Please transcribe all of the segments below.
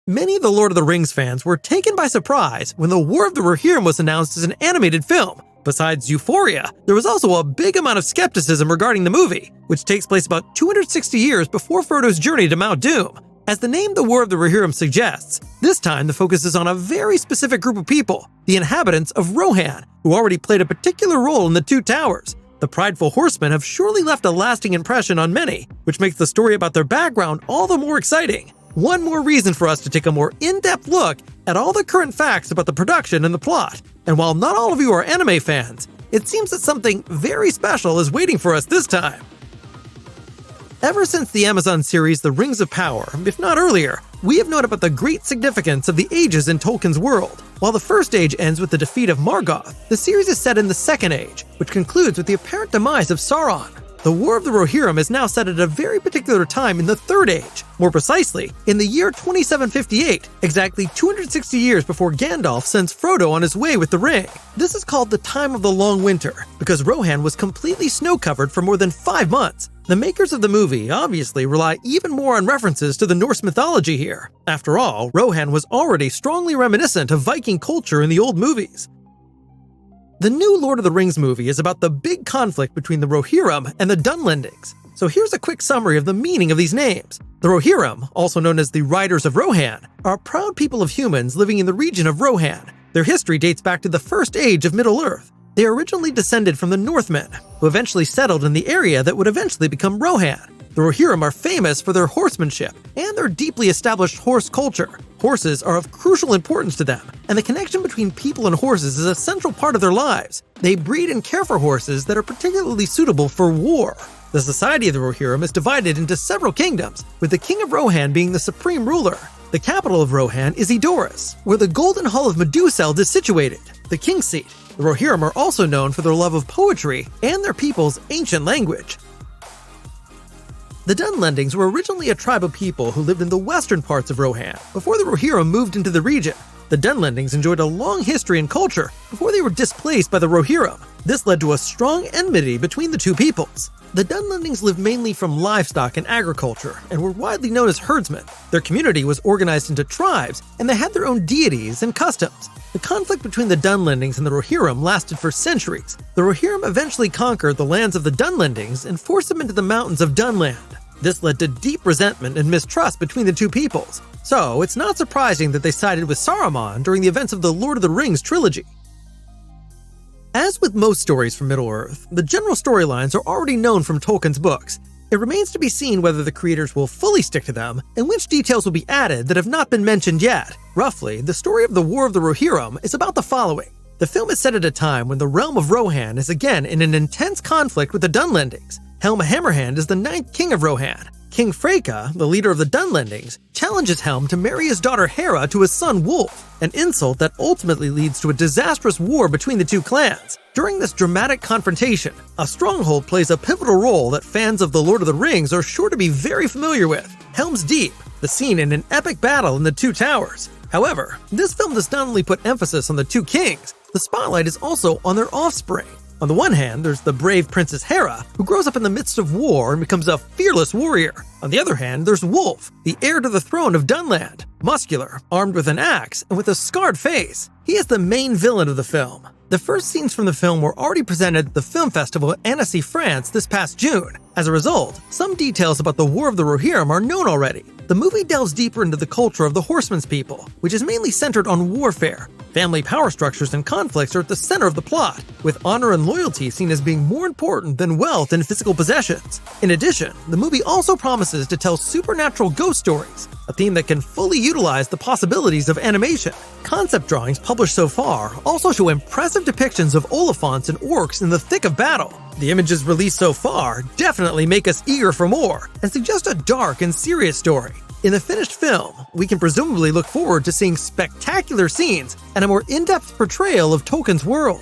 Many of the Lord of the Rings fans were taken by surprise when The War of the Rohirrim was announced as an animated film. Besides euphoria, there was also a big amount of skepticism regarding the movie, which takes place about 260 years before Frodo's journey to Mount Doom. As the name The War of the Rohirrim suggests, this time the focus is on a very specific group of people, the inhabitants of Rohan, who already played a particular role in the Two Towers. The prideful horsemen have surely left a lasting impression on many, which makes the story about their background all the more exciting. One more reason for us to take a more in-depth look at all the current facts about the production and the plot. And while not all of you are anime fans, it seems that something very special is waiting for us this time. Ever since the Amazon series The Rings of Power, if not earlier, we have known about the great significance of the ages in Tolkien's world. While the first age ends with the defeat of Morgoth, the series is set in the second age, which concludes with the apparent demise of Sauron. The War of the Rohirrim is now set at a very particular time in the Third Age, more precisely, in the year 2758, exactly 260 years before Gandalf sends Frodo on his way with the ring. This is called the Time of the Long Winter, because Rohan was completely snow-covered for more than 5 months. The makers of the movie obviously rely even more on references to the Norse mythology here. After all, Rohan was already strongly reminiscent of Viking culture in the old movies. The new Lord of the Rings movie is about the big conflict between the Rohirrim and the Dunlandings. So here's a quick summary of the meaning of these names. The Rohirrim, also known as the Riders of Rohan, are proud people of humans living in the region of Rohan. Their history dates back to the First Age of Middle-earth. They are originally descended from the Northmen, who eventually settled in the area that would eventually become Rohan. The Rohirrim are famous for their horsemanship and their deeply established horse culture. Horses are of crucial importance to them, and the connection between people and horses is a central part of their lives. They breed and care for horses that are particularly suitable for war. The society of the Rohirrim is divided into several kingdoms, with the King of Rohan being the supreme ruler. The capital of Rohan is Edoras, where the Golden Hall of Meduseld is situated, the king's seat. The Rohirrim are also known for their love of poetry and their people's ancient language. The Dunlandings were originally a tribe of people who lived in the western parts of Rohan before the Rohirrim moved into the region. The Dunlandings enjoyed a long history and culture before they were displaced by the Rohirrim. This led to a strong enmity between the two peoples. The Dunlandings lived mainly from livestock and agriculture and were widely known as herdsmen. Their community was organized into tribes and they had their own deities and customs. The conflict between the Dunlandings and the Rohirrim lasted for centuries. The Rohirrim eventually conquered the lands of the Dunlandings and forced them into the mountains of Dunland. This led to deep resentment and mistrust between the two peoples. So, it's not surprising that they sided with Saruman during the events of the Lord of the Rings trilogy. As with most stories from Middle-earth, the general storylines are already known from Tolkien's books. It remains to be seen whether the creators will fully stick to them, and which details will be added that have not been mentioned yet. Roughly, the story of the War of the Rohirrim is about the following. The film is set at a time when the realm of Rohan is again in an intense conflict with the Dunlandings. Helm Hammerhand is the 9th king of Rohan. King Freca, the leader of the Dunlandings, challenges Helm to marry his daughter Hera to his son Wulf, an insult that ultimately leads to a disastrous war between the two clans. During this dramatic confrontation, a stronghold plays a pivotal role that fans of The Lord of the Rings are sure to be very familiar with, Helm's Deep, the scene in an epic battle in the Two Towers. However, this film does not only put emphasis on the two kings, the spotlight is also on their offspring. On the one hand, there's the brave Princess Hera, who grows up in the midst of war and becomes a fearless warrior. On the other hand, there's Wulf, the heir to the throne of Dunland, muscular, armed with an axe, and with a scarred face. He is the main villain of the film. The first scenes from the film were already presented at the film festival at Annecy, France this past June. As a result, some details about the War of the Rohirrim are known already. The movie delves deeper into the culture of the Horsemen's people, which is mainly centered on warfare. Family power structures and conflicts are at the center of the plot, with honor and loyalty seen as being more important than wealth and physical possessions. In addition, the movie also promises to tell supernatural ghost stories, a theme that can fully utilize the possibilities of animation. Concept drawings published so far also show impressive depictions of Oliphants and orcs in the thick of battle. The images released so far definitely make us eager for more and suggest a dark and serious story. In the finished film, we can presumably look forward to seeing spectacular scenes and a more in-depth portrayal of Tolkien's world.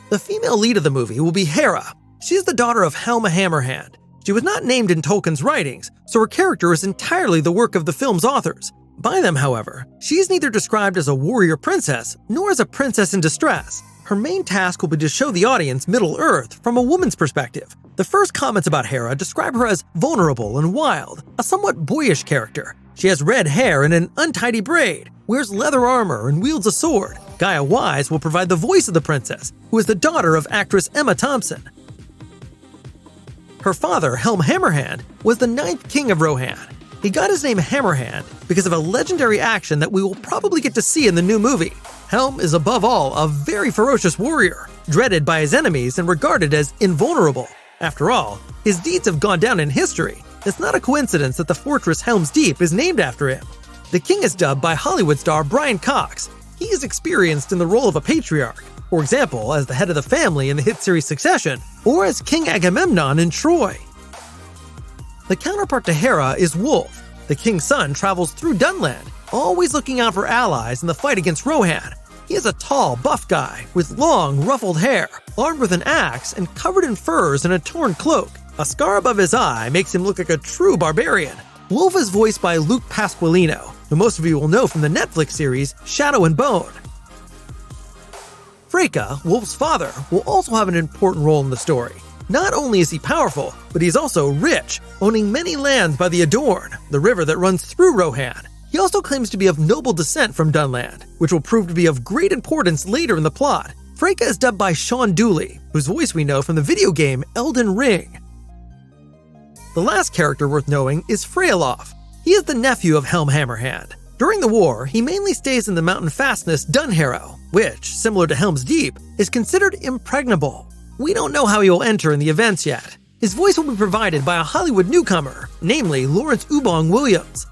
The female lead of the movie will be Hera. She is the daughter of Helm Hammerhand. She was not named in Tolkien's writings, so her character is entirely the work of the film's authors. By them, however, she is neither described as a warrior princess nor as a princess in distress. Her main task will be to show the audience Middle-earth from a woman's perspective. The first comments about Hera describe her as vulnerable and wild, a somewhat boyish character. She has red hair and an untidy braid, wears leather armor, and wields a sword. Gaia Wise will provide the voice of the princess, who is the daughter of actress Emma Thompson. Her father, Helm Hammerhand, was the 9th king of Rohan. He got his name Hammerhand because of a legendary action that we will probably get to see in the new movie. Helm is above all a very ferocious warrior, dreaded by his enemies and regarded as invulnerable. After all, his deeds have gone down in history. It's not a coincidence that the fortress Helm's Deep is named after him. The king is dubbed by Hollywood star Brian Cox. He is experienced in the role of a patriarch, for example, as the head of the family in the hit series Succession, or as King Agamemnon in Troy. The counterpart to Hera is Wulf. The king's son travels through Dunland, always looking out for allies in the fight against Rohan. He is a tall, buff guy with long, ruffled hair, armed with an axe and covered in furs and a torn cloak. A scar above his eye makes him look like a true barbarian. Wulf is voiced by Luke Pasqualino, who most of you will know from the Netflix series Shadow and Bone. Freca, Wulf's father, will also have an important role in the story. Not only is he powerful, but he's also rich, owning many lands by the Adorn, the river that runs through Rohan. He also claims to be of noble descent from Dunland, which will prove to be of great importance later in the plot. Freca is dubbed by Sean Dooley, whose voice we know from the video game Elden Ring. The last character worth knowing is Fréaláf. He is the nephew of Helm Hammerhand. During the war, he mainly stays in the mountain fastness Dunharrow, which, similar to Helm's Deep, is considered impregnable. We don't know how he will enter in the events yet. His voice will be provided by a Hollywood newcomer, namely Lawrence Ubong Williams.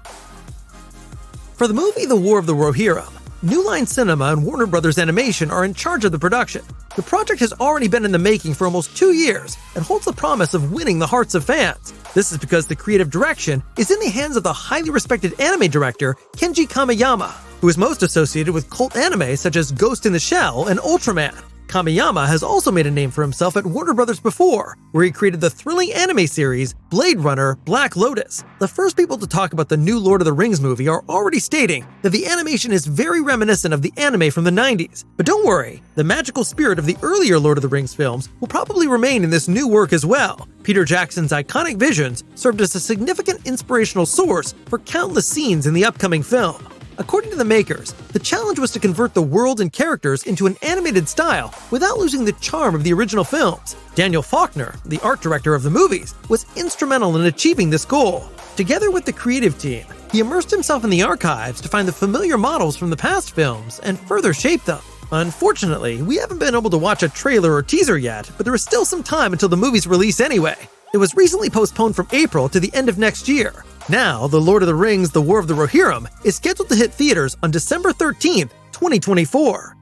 For the movie The War of the Rohirrim, New Line Cinema and Warner Bros. Animation are in charge of the production. The project has already been in the making for almost 2 years and holds the promise of winning the hearts of fans. This is because the creative direction is in the hands of the highly respected anime director Kenji Kamiyama, who is most associated with cult anime such as Ghost in the Shell and Ultraman. Kamiyama has also made a name for himself at Warner Bros. Before, where he created the thrilling anime series Blade Runner Black Lotus. The first people to talk about the new Lord of the Rings movie are already stating that the animation is very reminiscent of the anime from the 90s. But don't worry, the magical spirit of the earlier Lord of the Rings films will probably remain in this new work as well. Peter Jackson's iconic visions served as a significant inspirational source for countless scenes in the upcoming film. According to the makers, the challenge was to convert the world and characters into an animated style without losing the charm of the original films. Daniel Faulkner, the art director of the movies, was instrumental in achieving this goal. Together with the creative team, he immersed himself in the archives to find the familiar models from the past films and further shape them. Unfortunately, we haven't been able to watch a trailer or teaser yet, but there is still some time until the movie's release anyway. It was recently postponed from April to the end of next year. Now, The Lord of the Rings: The War of the Rohirrim is scheduled to hit theaters on December 13th, 2024.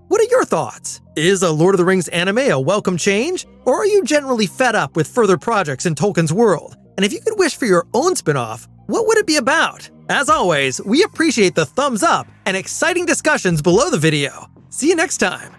What are your thoughts? Is a Lord of the Rings anime a welcome change? Or are you generally fed up with further projects in Tolkien's world? And if you could wish for your own spin-off, what would it be about? As always, we appreciate the thumbs up and exciting discussions below the video. See you next time!